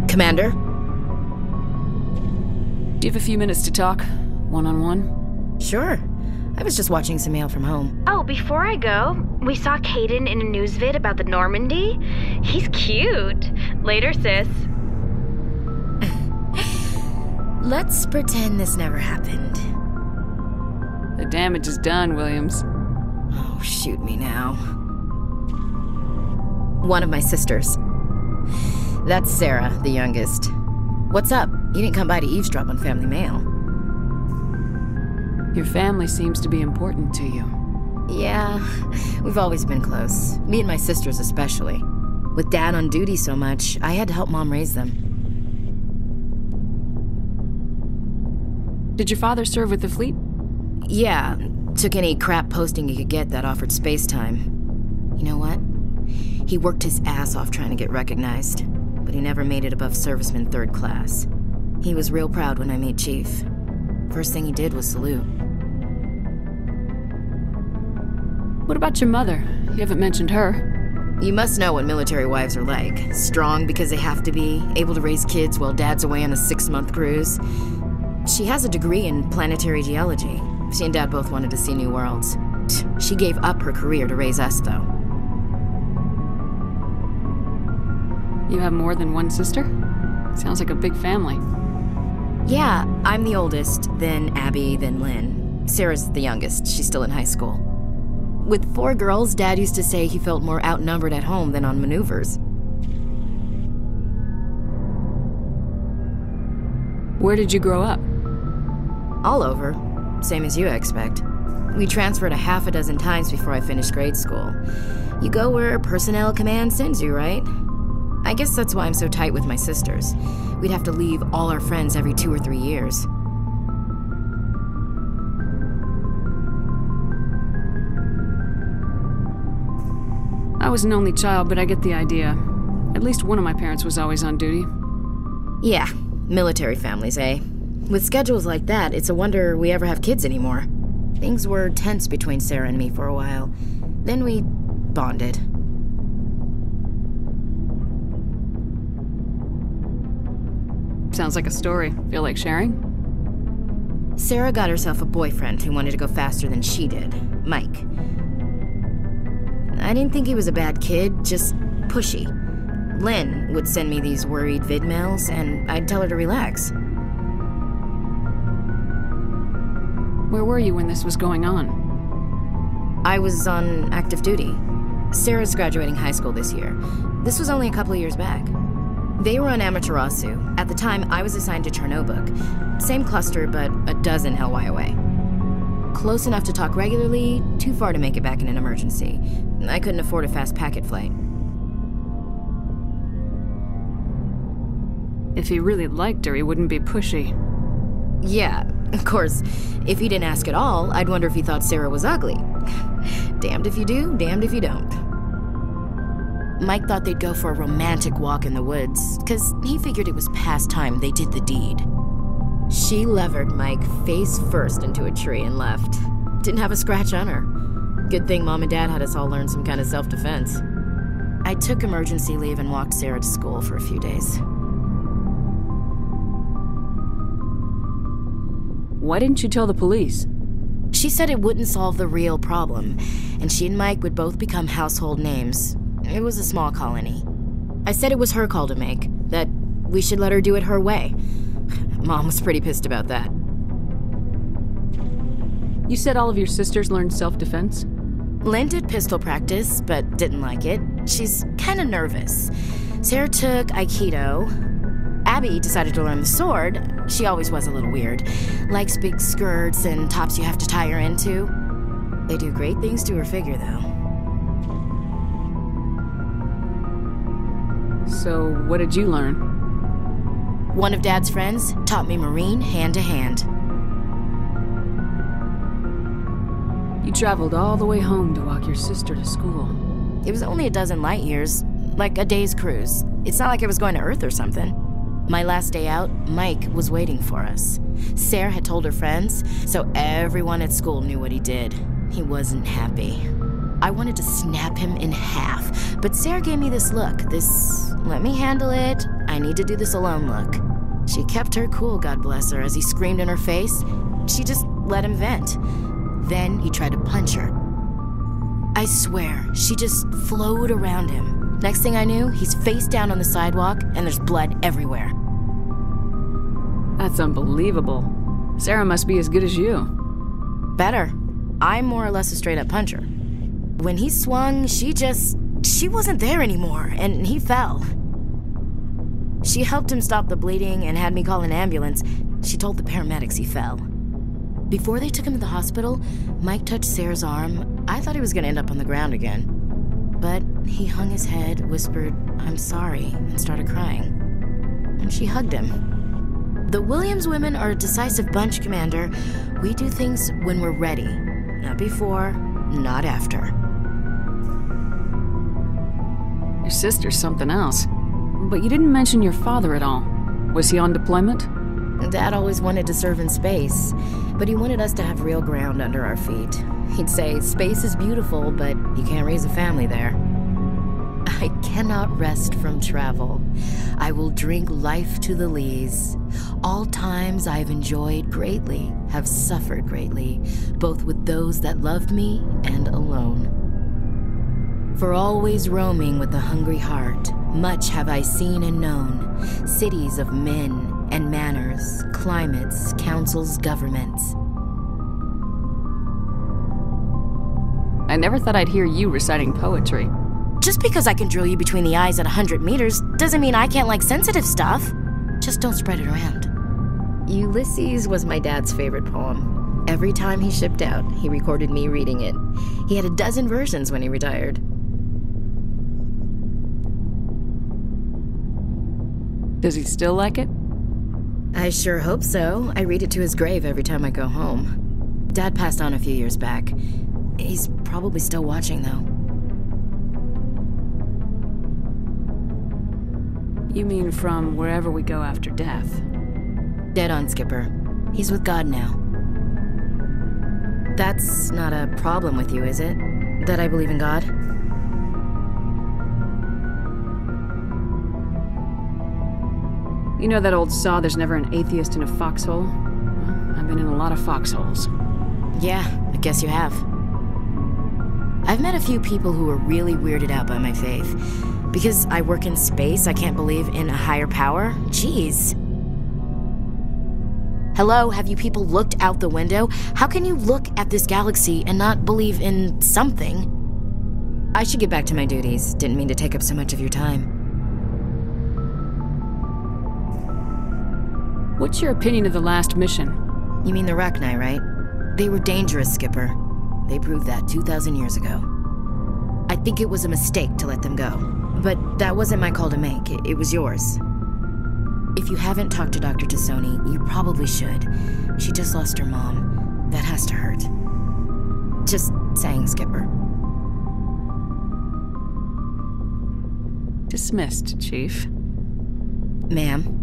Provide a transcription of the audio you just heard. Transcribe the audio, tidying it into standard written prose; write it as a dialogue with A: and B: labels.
A: Commander?
B: Do you have a few minutes to talk? One-on-one?
A: Sure. I was just watching some mail from home.
C: Oh, before I go, we saw Caden in a news vid about the Normandy. He's cute. Later, sis.
A: Let's pretend this never happened.
B: The damage is done, Williams.
A: Oh, shoot me now. One of my sisters. That's Sarah, the youngest. What's up? You didn't come by to eavesdrop on family mail.
B: Your family seems to be important to you.
A: Yeah, we've always been close. Me and my sisters especially. With Dad on duty so much, I had to help Mom raise them.
B: Did your father serve with the fleet?
A: Yeah, took any crap posting he could get that offered space time. You know what? He worked his ass off trying to get recognized, but he never made it above serviceman 3rd class. He was real proud when I made Chief. First thing he did was salute.
B: What about your mother? You haven't mentioned her.
A: You must know what military wives are like. Strong because they have to be, able to raise kids while Dad's away on a 6-month cruise. She has a degree in planetary geology. She and Dad both wanted to see new worlds. She gave up her career to raise us, though.
B: You have more than one sister? Sounds like a big family.
A: Yeah, I'm the oldest, then Abby, then Lynn. Sarah's the youngest. She's still in high school. With 4 girls, Dad used to say he felt more outnumbered at home than on maneuvers.
B: Where did you grow up?
A: All over. Same as you, I expect. We transferred a half a dozen times before I finished grade school. You go where personnel command sends you, right? I guess that's why I'm so tight with my sisters. We'd have to leave all our friends every 2 or 3 years.
B: I was an only child, but I get the idea. At least one of my parents was always on duty.
A: Yeah, military families, eh? With schedules like that, it's a wonder we ever have kids anymore. Things were tense between Sarah and me for a while. Then we bonded.
B: Sounds like a story. Feel like sharing?
A: Sarah got herself a boyfriend who wanted to go faster than she did, Mike. I didn't think he was a bad kid, just pushy. Lynn would send me these worried vid mails, and I'd tell her to relax.
B: Where were you when this was going on?
A: I was on active duty. Sarah's graduating high school this year. This was only a couple of years back. They were on Amaterasu. At the time, I was assigned to Chernobog. Same cluster, but a dozen LY away. Close enough to talk regularly, too far to make it back in an emergency. I couldn't afford a fast packet flight.
B: If he really liked her, he wouldn't be pushy.
A: Yeah, of course. If he didn't ask at all, I'd wonder if he thought Sarah was ugly. Damned if you do, damned if you don't. Mike thought they'd go for a romantic walk in the woods, because he figured it was past time they did the deed. She levered Mike face first into a tree and left. Didn't have a scratch on her. Good thing Mom and Dad had us all learn some kind of self-defense. I took emergency leave and walked Sarah to school for a few days.
B: Why didn't you tell the police?
A: She said it wouldn't solve the real problem, and she and Mike would both become household names. It was a small colony. I said it was her call to make, that we should let her do it her way. Mom was pretty pissed about that.
B: You said all of your sisters learned self-defense?
A: Lynn did pistol practice, but didn't like it. She's kind of nervous. Sarah took Aikido. Abby decided to learn the sword. She always was a little weird. Likes big skirts and tops you have to tie her into. They do great things to her figure, though.
B: So, what did you learn?
A: One of Dad's friends taught me Marine hand to hand.
B: You traveled all the way home to walk your sister to school.
A: It was only a dozen light years, like a day's cruise. It's not like I was going to Earth or something. My last day out, Mike was waiting for us. Sarah had told her friends, so everyone at school knew what he did. He wasn't happy. I wanted to snap him in half, but Sarah gave me this look, this let me handle it, I need to do this alone look. She kept her cool, God bless her, as he screamed in her face. She just let him vent. Then he tried to punch her. I swear, she just flowed around him. Next thing I knew, he's face down on the sidewalk and there's blood everywhere.
B: That's unbelievable. Sarah must be as good as you.
A: Better. I'm more or less a straight-up puncher. When he swung, she wasn't there anymore, and he fell. She helped him stop the bleeding and had me call an ambulance. She told the paramedics he fell. Before they took him to the hospital, Mike touched Sarah's arm. I thought he was going to end up on the ground again. But he hung his head, whispered, "I'm sorry," and started crying. And she hugged him. The Williams women are a decisive bunch, Commander. We do things when we're ready. Not before, not after.
B: Your sister's something else. But you didn't mention your father at all. Was he on deployment?
A: Dad always wanted to serve in space, but he wanted us to have real ground under our feet. He'd say, space is beautiful, but you can't raise a family there. I cannot rest from travel. I will drink life to the lees. All times I've enjoyed greatly, have suffered greatly, both with those that loved me and alone. For always roaming with a hungry heart, much have I seen and known, cities of men and manners, climates, councils, governments.
B: I never thought I'd hear you reciting poetry.
A: Just because I can drill you between the eyes at 100 meters doesn't mean I can't like sensitive stuff. Just don't spread it around. Ulysses was my dad's favorite poem. Every time he shipped out, he recorded me reading it. He had a dozen versions when he retired.
B: Does he still like it?
A: I sure hope so. I read it to his grave every time I go home. Dad passed on a few years back. He's probably still watching, though.
B: You mean from wherever we go after death?
A: Dead on, Skipper. He's with God now. That's not a problem with you, is it? That I believe in God?
B: You know that old saw, there's never an atheist in a foxhole? Well, I've been in a lot of foxholes.
A: Yeah, I guess you have. I've met a few people who are really weirded out by my faith. Because I work in space, I can't believe in a higher power? Jeez. Hello, have you people looked out the window? How can you look at this galaxy and not believe in something? I should get back to my duties. Didn't mean to take up so much of your time.
B: What's your opinion of the last mission?
A: You mean the Rachni, right? They were dangerous, Skipper. They proved that 2,000 years ago. I think it was a mistake to let them go. But that wasn't my call to make. It was yours. If you haven't talked to Dr. Tassoni, you probably should. She just lost her mom. That has to hurt. Just saying, Skipper.
B: Dismissed, Chief.
A: Ma'am.